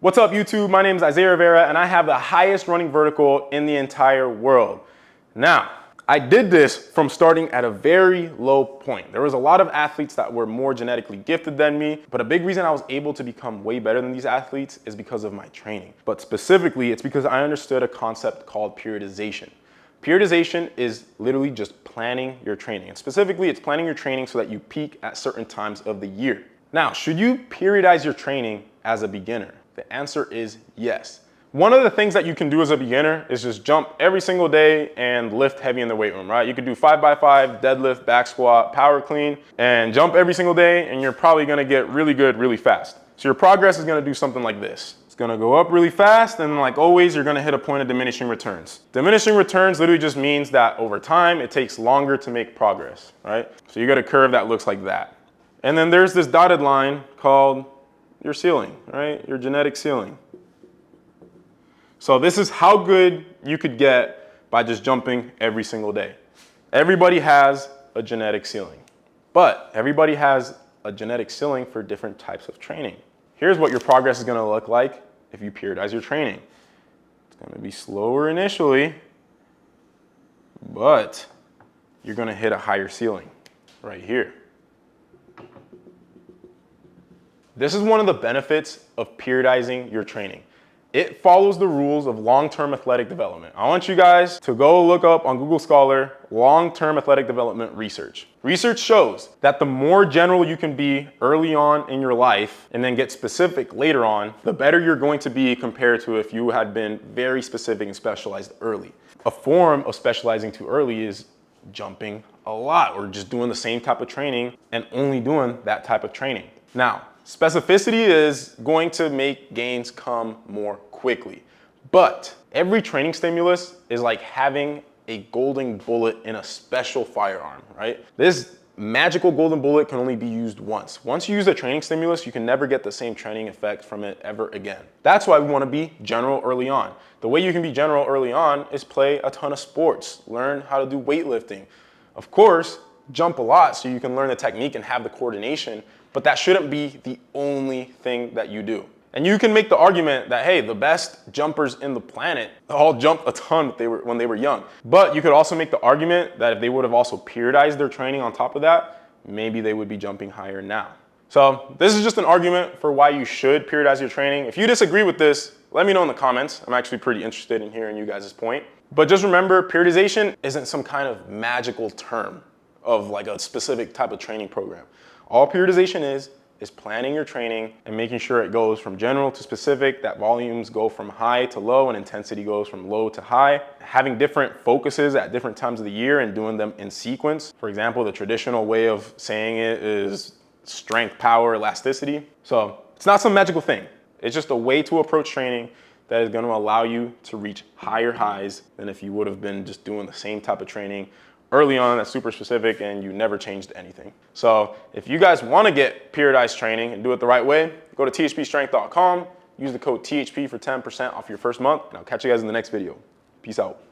What's up, YouTube? My name is Isaiah Rivera and I have the highest running vertical in the entire world. Now, I did this from starting at a very low point. There was a lot of athletes that were more genetically gifted than me, but a big reason I was able to become way better than these athletes is because of my training. But specifically, it's because I understood a concept called periodization. Periodization is literally just planning your training. And specifically, it's planning your training so that you peak at certain times of the year. Now, should you periodize your training as a beginner? The answer is yes. One of the things that you can do as a beginner is just jump every single day and lift heavy in the weight room, right? You could do 5x5, deadlift, back squat, power clean, and jump every single day, and you're probably gonna get really good really fast. So your progress is gonna do something like this. It's gonna go up really fast, and like always, you're gonna hit a point of diminishing returns. Diminishing returns literally just means that over time, it takes longer to make progress, right? So you got a curve that looks like that. And then there's this dotted line called your ceiling, right? Your genetic ceiling. So this is how good you could get by just jumping every single day. Everybody has a genetic ceiling, but everybody has a genetic ceiling for different types of training. Here's what your progress is gonna look like if you periodize your training. It's gonna be slower initially, but you're gonna hit a higher ceiling right here. This is one of the benefits of periodizing your training. It follows the rules of long-term athletic development. I want you guys to go look up on Google Scholar long-term athletic development research. Research shows that the more general you can be early on in your life and then get specific later on, the better you're going to be compared to if you had been very specific and specialized early. A form of specializing too early is jumping a lot or just doing the same type of training and only doing that type of training. Now, specificity is going to make gains come more quickly, but every training stimulus is like having a golden bullet in a special firearm, right? This magical golden bullet can only be used once. Once you use a training stimulus, you can never get the same training effect from it ever again. That's why we want to be general early on. The way you can be general early on is play a ton of sports, learn how to do weightlifting. Of course, jump a lot so you can learn the technique and have the coordination, but that shouldn't be the only thing that you do. And you can make the argument that, hey, the best jumpers in the planet all jumped a ton when they were young. But you could also make the argument that if they would have also periodized their training on top of that, maybe they would be jumping higher now. So this is just an argument for why you should periodize your training. If you disagree with this, let me know in the comments. I'm actually pretty interested in hearing you guys' point. But just remember, periodization isn't some kind of magical term of like a specific type of training program. All periodization is planning your training and making sure it goes from general to specific, that volumes go from high to low and intensity goes from low to high. Having different focuses at different times of the year and doing them in sequence. For example, the traditional way of saying it is strength, power, elasticity. So it's not some magical thing. It's just a way to approach training that is going to allow you to reach higher highs than if you would have been just doing the same type of training early on that's super specific and you never changed anything. So if you guys want to get periodized training and do it the right way, go to THPstrength.com, use the code THP for 10% off your first month, and I'll catch you guys in the next video. Peace out.